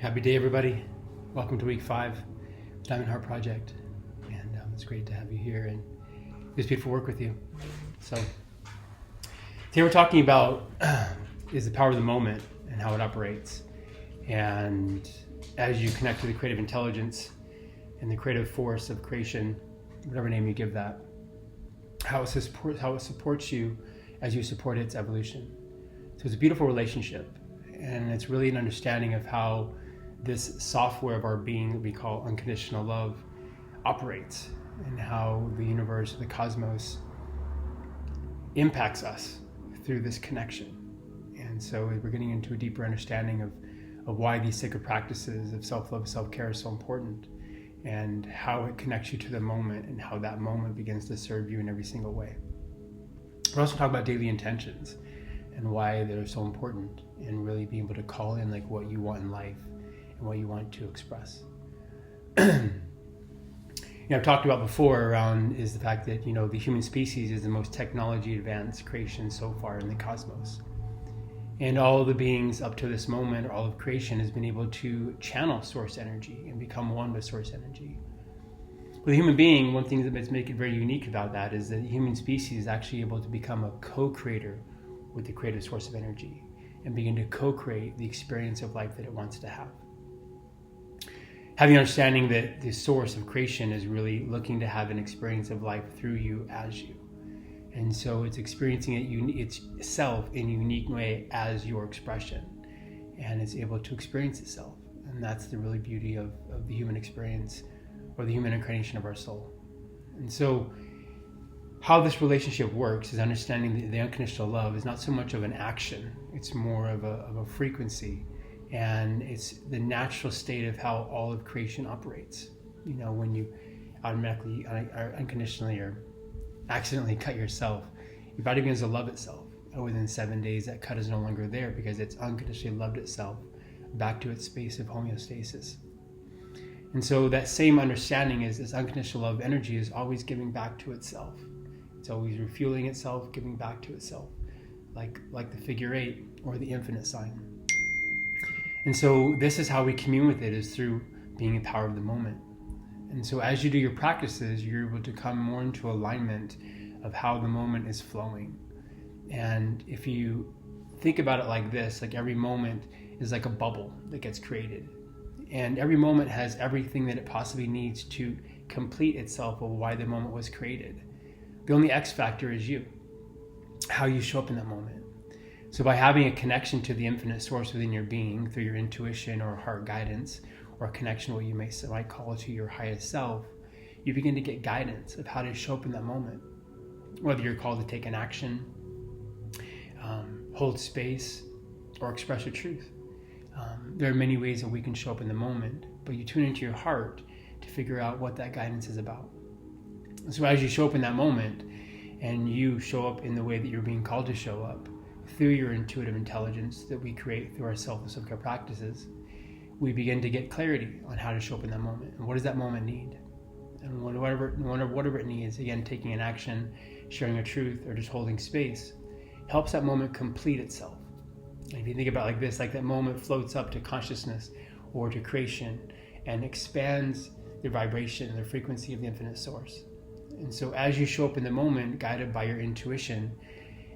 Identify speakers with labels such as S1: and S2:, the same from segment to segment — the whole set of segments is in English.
S1: Happy day, everybody. Welcome to week 5 of Diamond Heart Project. And it's great to have you here and it's beautiful work with you. So today we're talking about is the power of the moment and how it operates. And as you connect to the creative intelligence and the creative force of creation, whatever name you give that, how it supports you as you support its evolution. So it's a beautiful relationship. And it's really an understanding of how this software of our being that we call unconditional love operates, and how the universe, the cosmos, impacts us through this connection. And so we're getting into a deeper understanding of why these sacred practices of self-love, self-care are so important, and how it connects you to the moment and how that moment begins to serve you in every single way. We're also talking about daily intentions and why they're so important, and really being able to call in like what you want in life and what you want to express. I've talked about before around is the fact that, the human species is the most technology advanced creation so far in the cosmos. And all the beings up to this moment, or all of creation, has been able to channel source energy and become one with source energy. With the human being, one thing that makes it very unique about that is that the human species is actually able to become a co-creator with the creative source of energy and begin to co-create the experience of life that it wants to have. Having understanding that the source of creation is really looking to have an experience of life through you as you. And so it's experiencing itself in a unique way as your expression. And it's able to experience itself. And that's the really beauty of the human experience, or the human incarnation of our soul. And so how this relationship works is understanding that the unconditional love is not so much of an action. It's more of a frequency. And it's the natural state of how all of creation operates. When you automatically, unconditionally, or accidentally cut yourself, your body begins to love itself. And within 7 days, that cut is no longer there because it's unconditionally loved itself back to its space of homeostasis. And so that same understanding is this unconditional love energy is always giving back to itself. It's always refueling itself, giving back to itself, like the figure 8 or the infinite sign. And so this is how we commune with it, is through being a power of the moment. And so as you do your practices, you're able to come more into alignment of how the moment is flowing. And if you think about it like this, like every moment is like a bubble that gets created. And every moment has everything that it possibly needs to complete itself of why the moment was created. The only X factor is you, how you show up in that moment. So by having a connection to the infinite source within your being through your intuition or heart guidance, or a connection what you might call to your highest self, you begin to get guidance of how to show up in that moment. Whether you're called to take an action, hold space, or express your truth. There are many ways that we can show up in the moment, but you tune into your heart to figure out what that guidance is about. So as you show up in that moment, and you show up in the way that you're being called to show up, through your intuitive intelligence that we create through our self-care practices, we begin to get clarity on how to show up in that moment. And what does that moment need? And whatever it needs, again, taking an action, sharing a truth, or just holding space, helps that moment complete itself. And if you think about it like this, like that moment floats up to consciousness or to creation and expands the vibration and the frequency of the infinite source. And so as you show up in the moment, guided by your intuition,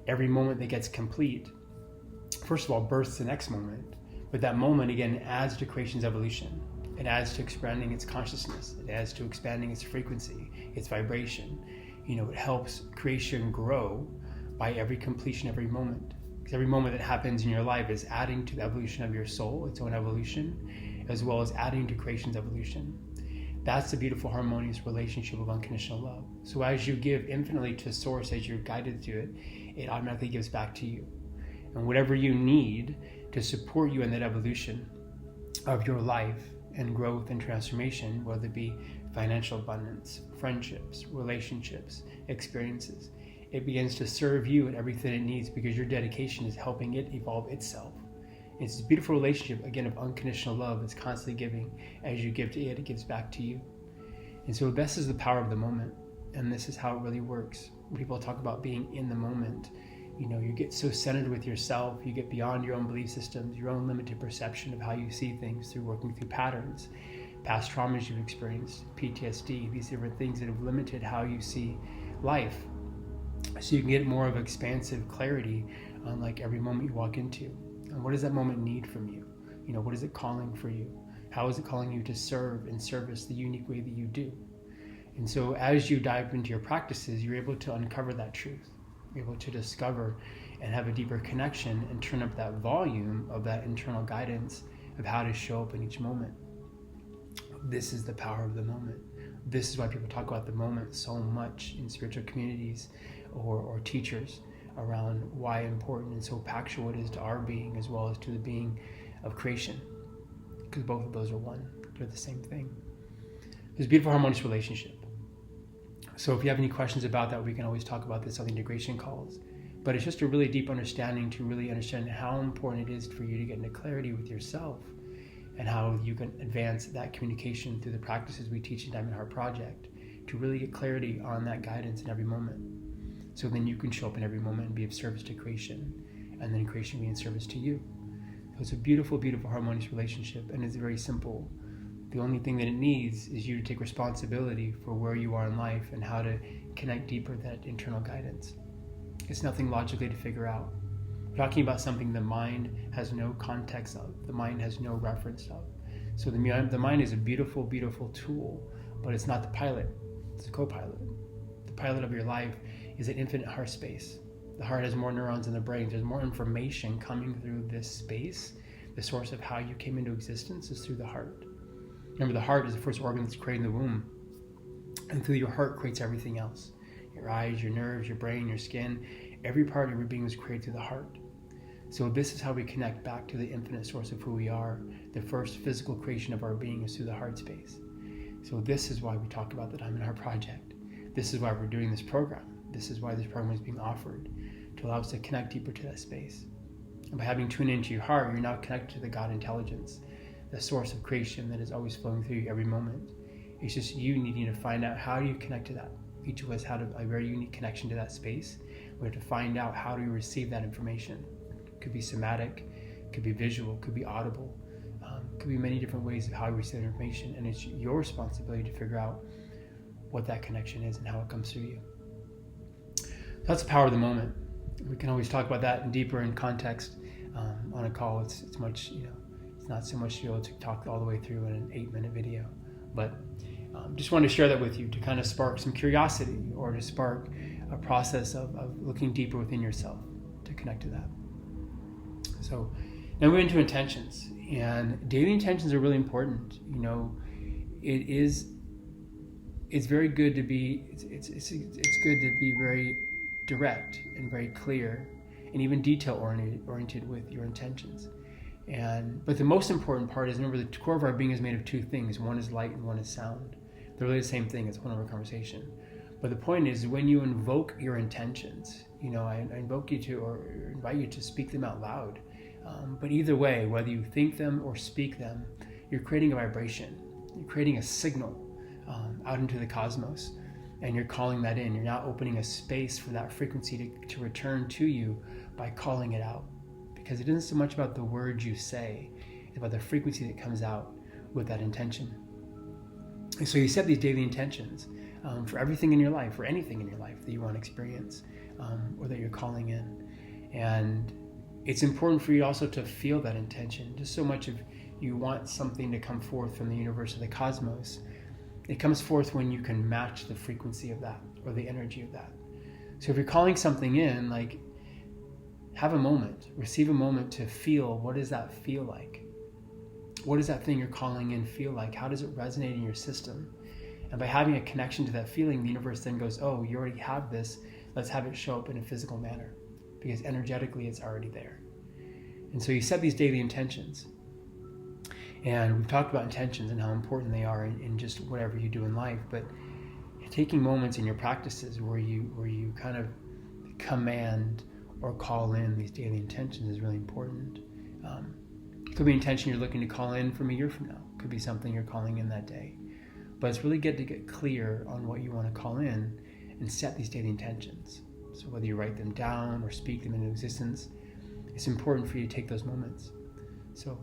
S1: every moment that gets complete, first of all, births the next moment. But that moment, again, adds to creation's evolution. It adds to expanding its consciousness. It adds to expanding its frequency, its vibration. It helps creation grow by every completion, every moment. Because every moment that happens in your life is adding to the evolution of your soul, its own evolution, as well as adding to creation's evolution. That's the beautiful, harmonious relationship of unconditional love. So as you give infinitely to source, as you're guided to it, it automatically gives back to you. And whatever you need to support you in that evolution of your life and growth and transformation, whether it be financial abundance, friendships, relationships, experiences, it begins to serve you and everything it needs because your dedication is helping it evolve itself. It's a beautiful relationship, again, of unconditional love that's constantly giving. As you give to it, it gives back to you. And so this is the power of the moment. And this is how it really works. When people talk about being in the moment, You get so centered with yourself, you get beyond your own belief systems, your own limited perception of how you see things through working through patterns, past traumas you've experienced, PTSD, these different things that have limited how you see life. So you can get more of expansive clarity on like every moment you walk into. And what does that moment need from you? What is it calling for you? How is it calling you to serve and service the unique way that you do? And so as you dive into your practices, you're able to uncover that truth. You're able to discover and have a deeper connection and turn up that volume of that internal guidance of how to show up in each moment. This is the power of the moment. This is why people talk about the moment so much in spiritual communities or teachers around why important and so impactful it is to our being as well as to the being of creation. Because both of those are one. They're the same thing. There's a beautiful harmonious relationship. So if you have any questions about that, we can always talk about this on the integration calls. But it's just a really deep understanding to really understand how important it is for you to get into clarity with yourself and how you can advance that communication through the practices we teach in Diamond Heart Project to really get clarity on that guidance in every moment. So then you can show up in every moment and be of service to creation, and then creation be in service to you. So it's a beautiful, beautiful harmonious relationship, and it's very simple. The only thing that it needs is you to take responsibility for where you are in life and how to connect deeper with that internal guidance. It's nothing logically to figure out. We're talking about something the mind has no context of, the mind has no reference of. So the mind is a beautiful, beautiful tool, but it's not the pilot, it's a co-pilot. The pilot of your life is an infinite heart space. The heart has more neurons than the brain. There's more information coming through this space. The source of how you came into existence is through the heart. Remember, the heart is the first organ that's created in the womb. And through your heart creates everything else. Your eyes, your nerves, your brain, your skin. Every part of your being was created through the heart. So this is how we connect back to the infinite source of who we are. The first physical creation of our being is through the heart space. So this is why we talk about the Diamond Heart Project. This is why we're doing this program. This is why this program is being offered, to allow us to connect deeper to that space. And by having tuned into your heart, you're now connected to the God intelligence, the source of creation that is always flowing through you every moment. It's just you needing to find out how do you connect to that. Each of us had a very unique connection to that space. We have to find out how do we receive that information. It could be somatic, it could be visual, it could be audible, it could be many different ways of how we receive that information. And it's your responsibility to figure out what that connection is and how it comes through you. That's the power of the moment. We can always talk about that in deeper in context on a call. It's much, it's not so much to be able to talk all the way through in an 8-minute video. But just wanted to share that with you to kind of spark some curiosity or to spark a process of looking deeper within yourself to connect to that. So now we're into intentions, and daily intentions are really important. It's very good to be. It's good to be very direct and very clear, and even detail oriented with your intentions. But the most important part is, remember, the core of our being is made of two things. One is light and one is sound. They're really the same thing. It's one of our conversation. But the point is, when you invoke your intentions, I invoke you to, or invite you to speak them out loud. But either way, whether you think them or speak them, you're creating a vibration. You're creating a signal out into the cosmos, and you're calling that in. You're now opening a space for that frequency to return to you by calling it out. Because it isn't so much about the words you say, it's about the frequency that comes out with that intention. And so you set these daily intentions for everything in your life, or anything in your life that you want to experience, or that you're calling in. And it's important for you also to feel that intention. Just so much of you want something to come forth from the universe or the cosmos, it comes forth when you can match the frequency of that or the energy of that. So if you're calling something in, like, have a moment, receive a moment to feel, what does that feel like? What does that thing you're calling in feel like? How does it resonate in your system? And by having a connection to that feeling, the universe then goes, oh, you already have this, let's have it show up in a physical manner, because energetically it's already there. And so you set these daily intentions. And we've talked about intentions and how important they are in just whatever you do in life, but taking moments in your practices where you kind of command or call in these daily intentions is really important. It could be an intention you're looking to call in from a year from now. It could be something you're calling in that day. But it's really good to get clear on what you want to call in and set these daily intentions. So whether you write them down or speak them into existence, it's important for you to take those moments. So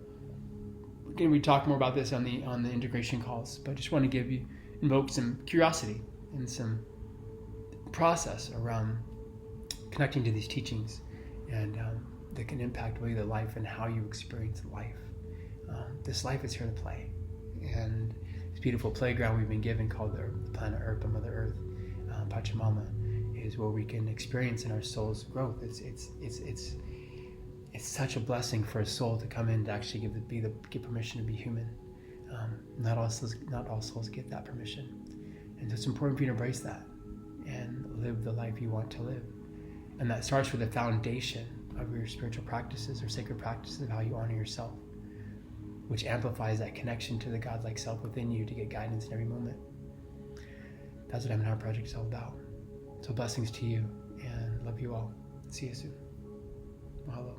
S1: again, we talk more about this on the integration calls, but I just want to invoke some curiosity and some process around connecting to these teachings, and that can impact really the life and how you experience life. This life is here to play, and this beautiful playground we've been given called the planet Earth, the Mother Earth, Pachamama, is where we can experience in our soul's growth. It's such a blessing for a soul to come in to actually give permission to be human. Not all souls get that permission, and it's important for you to embrace that and live the life you want to live. And that starts with the foundation of your spiritual practices or sacred practices of how you honor yourself, which amplifies that connection to the godlike self within you to get guidance in every moment. That's what Heart Project is all about. So blessings to you, and love you all. See you soon. Mahalo.